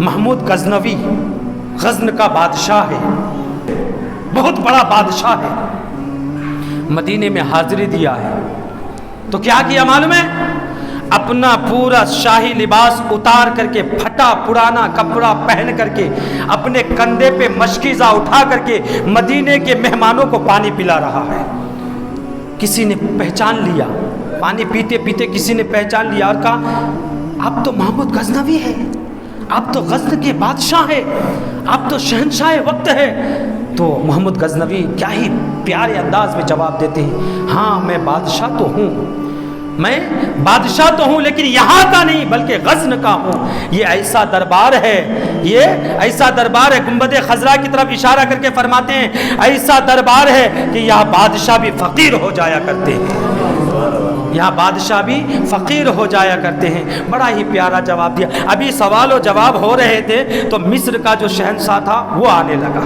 محمود غزنوی غزن کا بادشاہ ہے، بہت بڑا بادشاہ ہے، مدینے میں حاضری دیا ہے تو کیا کیا معلوم ہے؟ اپنا پورا شاہی لباس اتار کر کے، پھٹا پرانا کپڑا پہن کر کے، اپنے کندھے پہ مشکیزہ اٹھا کر کے مدینے کے مہمانوں کو پانی پلا رہا ہے۔ کسی نے پہچان لیا، پانی پیتے پیتے کسی نے پہچان لیا اور کہا آپ تو محمود غزنوی ہے، آپ تو غزن کے بادشاہ ہیں، آپ تو شہنشاہ وقت ہے۔ تو محمود غزنوی کیا ہی پیارے انداز میں جواب دیتے ہیں، ہاں میں بادشاہ تو ہوں، میں بادشاہ تو ہوں، لیکن یہاں کا نہیں بلکہ غزن کا ہوں۔ یہ ایسا دربار ہے، یہ ایسا دربار ہے، گنبد خضرا کی طرف اشارہ کر کے فرماتے ہیں ایسا دربار ہے کہ یہاں بادشاہ بھی فقیر ہو جایا کرتے ہیں، یہاں بادشاہ بھی فقیر ہو جایا کرتے ہیں۔ بڑا ہی پیارا جواب دیا۔ ابھی سوال و جواب ہو رہے تھے تو مصر کا جو شہنشاہ تھا وہ آنے لگا،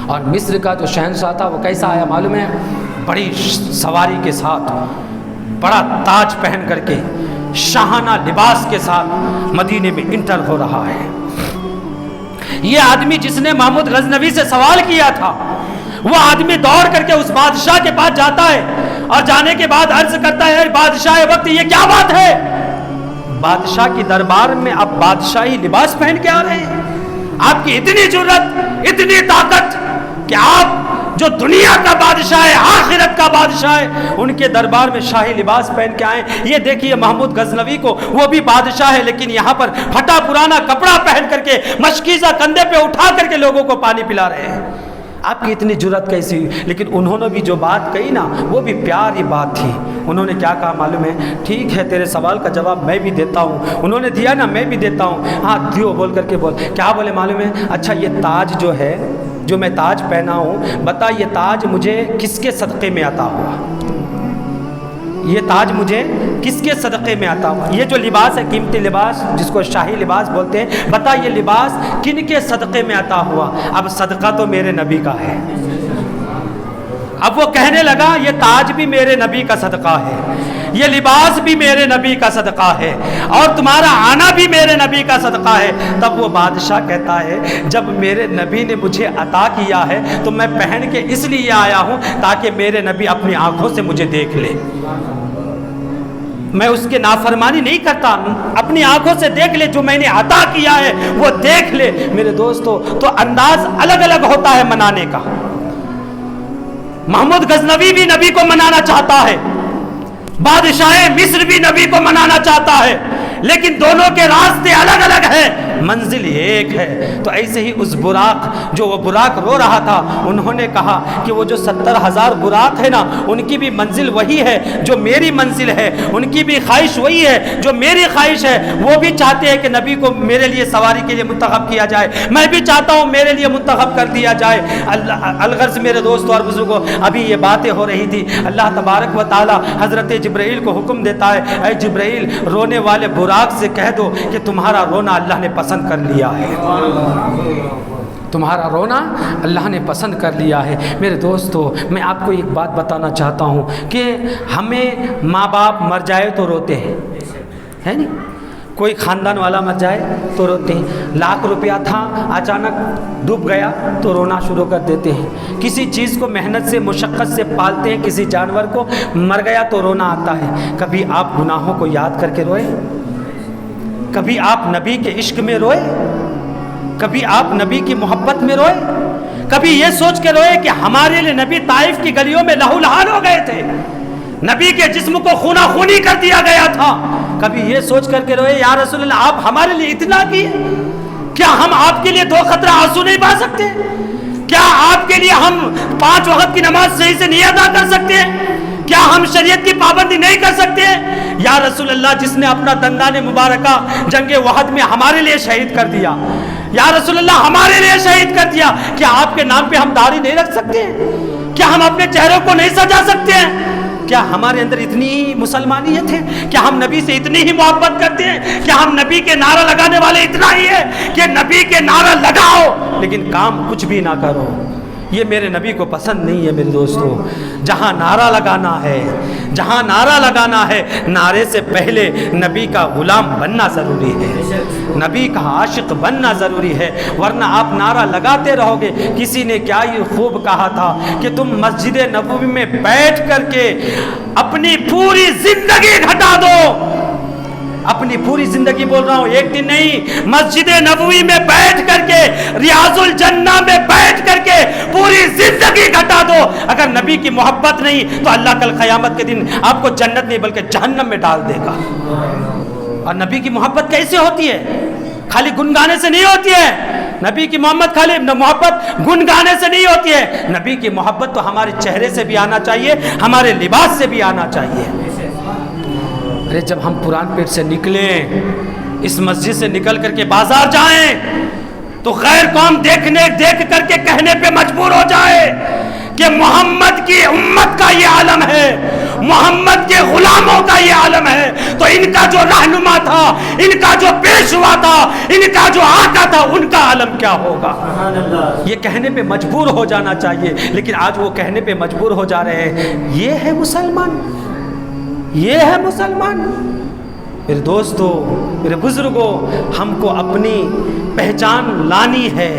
اور مصر کا جو شہنشاہ تھا وہ کیسا آیا معلوم ہے؟ بڑی سواری کے ساتھ، بڑا تاج پہن کر کے، شاہانہ لباس کے ساتھ مدینے میں انٹر ہو رہا ہے۔ یہ آدمی جس نے محمود غزنوی سے سوال کیا تھا، وہ آدمی دوڑ کر کے اس بادشاہ کے پاس جاتا ہے اور جانے کے بعد عرض کرتا ہے بادشاہ وقت یہ کیا بات ہے؟ بادشاہ کی دربار میں آپ بادشاہی لباس پہن کے آ رہے ہیں؟ آپ کی اتنی جرأت، اتنی طاقت کہ آپ جو دنیا کا بادشاہ ہے، آخرت کا بادشاہ ہے، ان کے دربار میں شاہی لباس پہن کے آئے۔ یہ دیکھیے محمود غزنوی کو، وہ بھی بادشاہ ہے لیکن یہاں پر پھٹا پرانا کپڑا پہن کر کے، مشکیزہ کندھے پہ اٹھا کر کے لوگوں کو پانی پلا رہے ہیں۔ آپ کی اتنی جرأت کیسی ہوئی؟ لیکن انہوں نے بھی جو بات کہی نا وہ بھی پیاری بات تھی۔ انہوں نے کیا کہا معلوم ہے؟ ٹھیک ہے تیرے سوال کا جواب میں بھی دیتا ہوں۔ انہوں نے دیا نا، میں بھی دیتا ہوں، ہاں دیو بول کر کے بول۔ کیا بولے معلوم ہے؟ اچھا یہ تاج جو ہے، جو میں تاج پہنا ہوں، بتا یہ تاج مجھے کس کے صدقے میں عطا ہوا؟ یہ تاج مجھے کس کے صدقے میں عطا ہوا؟ یہ جو لباس ہے، قیمتی لباس جس کو شاہی لباس بولتے ہیں، بتا یہ لباس کن کے صدقے میں عطا ہوا؟ اب صدقہ تو میرے نبی کا ہے۔ اب وہ کہنے لگا یہ تاج بھی میرے نبی کا صدقہ ہے، یہ لباس بھی میرے نبی کا صدقہ ہے، اور تمہارا آنا بھی میرے نبی کا صدقہ ہے۔ تب وہ بادشاہ کہتا ہے جب میرے نبی نے مجھے عطا کیا ہے تو میں پہن کے اس لیے آیا ہوں تاکہ میرے نبی اپنی آنکھوں سے مجھے دیکھ لے، میں اس کے نافرمانی نہیں کرتا، اپنی آنکھوں سے دیکھ لے، جو میں نے عطا کیا ہے وہ دیکھ لے۔ میرے دوستو تو انداز الگ الگ ہوتا ہے منانے کا۔ محمود غزنوی بھی نبی کو منانا چاہتا ہے، بادشاہ مصر بھی نبی کو منانا چاہتا ہے، لیکن دونوں کے راستے الگ الگ ہیں، منزل ایک ہے۔ تو ایسے ہی اس براق، جو وہ براق رو رہا تھا، انہوں نے کہا کہ وہ جو 70,000 براق ہے نا، ان کی بھی منزل وہی ہے جو میری منزل ہے، ان کی بھی خواہش وہی ہے جو میری خواہش ہے۔ وہ بھی چاہتے ہیں کہ نبی کو میرے لیے سواری کے لیے منتخب کیا جائے، میں بھی چاہتا ہوں میرے لیے منتخب کر دیا جائے۔ الغرض میرے دوستوں اور بزرگوں، ابھی یہ باتیں ہو رہی تھی، اللہ تبارک و تعالی حضرت جبرائیل کو حکم دیتا ہے، اے جبرائیل رونے والے براق سے کہہ دو کہ تمہارا رونا اللہ نے پسند کر لیا ہے، تمہارا رونا اللہ نے پسند کر لیا ہے۔ میرے دوستو میں آپ کو ایک بات بتانا چاہتا ہوں کہ ہمیں ماں باپ مر جائے تو روتے ہیں، ہے نہیں؟ کوئی خاندان والا مر جائے تو روتے ہیں، لاکھ روپیہ تھا اچانک ڈوب گیا تو رونا شروع کر دیتے ہیں، کسی چیز کو محنت سے مشقت سے پالتے ہیں، کسی جانور کو مر گیا تو رونا آتا ہے۔ کبھی آپ گناہوں کو یاد کر کے روئے؟ کبھی آپ نبی کے عشق میں روئے؟ کبھی آپ نبی کی محبت میں روئے؟ کبھی یہ سوچ کے روئے کہ ہمارے لیے نبی طائف کی گلیوں میں لہو لہان ہو گئے تھے، نبی کے جسم کو خونا خونی کر دیا گیا تھا؟ کبھی یہ سوچ کر کے روئے یا رسول اللہ آپ ہمارے لیے اتنا کیے، کیا ہم آپ کے لیے 2 قطرہ آنسو نہیں بہا سکتے؟ کیا آپ کے لیے ہم 5 وقت کی نماز صحیح سے نہیں ادا کر سکتے؟ کیا ہم شریعت کی پابندی نہیں کر سکتے؟ یا رسول اللہ جس نے اپنا دندان مبارکہ جنگ وحد میں ہمارے لیے شہید کر دیا، یا رسول اللہ ہمارے لیے شہید کر دیا، کیا آپ کے نام پہ ہم داڑھی نہیں رکھ سکتے ہیں؟ کیا ہم اپنے چہروں کو نہیں سجا سکتے ہیں؟ کیا ہمارے اندر اتنی ہی مسلمانیت ہے؟ کیا ہم نبی سے اتنی ہی محبت کرتے ہیں؟ کیا ہم نبی کے نعرہ لگانے والے اتنا ہی ہے کہ نبی کے نعرہ لگاؤ لیکن کام کچھ بھی نہ کرو؟ یہ میرے نبی کو پسند نہیں ہے میرے دوستو۔ جہاں نعرہ لگانا ہے نعرے سے پہلے نبی کا غلام بننا ضروری ہے، نبی کا عاشق بننا ضروری ہے، ورنہ آپ نعرہ لگاتے رہو گے۔ کسی نے کیا ہی خوب کہا تھا کہ تم مسجد نبوی میں بیٹھ کر کے اپنی پوری زندگی گھٹا دو، اپنی پوری زندگی بول رہا ہوں، ایک دن نہیں، مسجد نبوی میں بیٹھ کر کے، ریاض الجنہ میں بیٹھ کر کے پوری زندگی گھٹا دو، اگر نبی کی محبت نہیں تو اللہ کل قیامت کے دن آپ کو جنت نہیں بلکہ جہنم میں ڈال دے گا۔ اور نبی کی محبت کیسے ہوتی ہے؟ خالی گنگانے سے نہیں ہوتی ہے، نبی کی محبت خالی محبت گنگانے سے نہیں ہوتی ہے، نبی کی محبت تو ہمارے چہرے سے بھی آنا چاہیے، ہمارے لباس سے بھی آنا چاہیے۔ ارے جب ہم پران پیٹ سے نکلیں، اس مسجد سے نکل کر کے بازار جائیں تو غیر قوم دیکھ کر کے کہنے پہ مجبور ہو جائے کہ محمد کی امت کا یہ عالم ہے، محمد کے غلاموں کا یہ عالم ہے، تو ان کا جو رہنما تھا، ان کا جو پیشوا تھا، ان کا جو آقا تھا، ان کا عالم کیا ہوگا؟ یہ کہنے پہ مجبور ہو جانا چاہیے، لیکن آج وہ کہنے پہ مجبور ہو جا رہے ہیں۔ یہ ہے مسلمان، یہ ہے مسلمان۔ میرے دوستو، میرے بزرگوں، ہم کو اپنی پہچان لانی ہے۔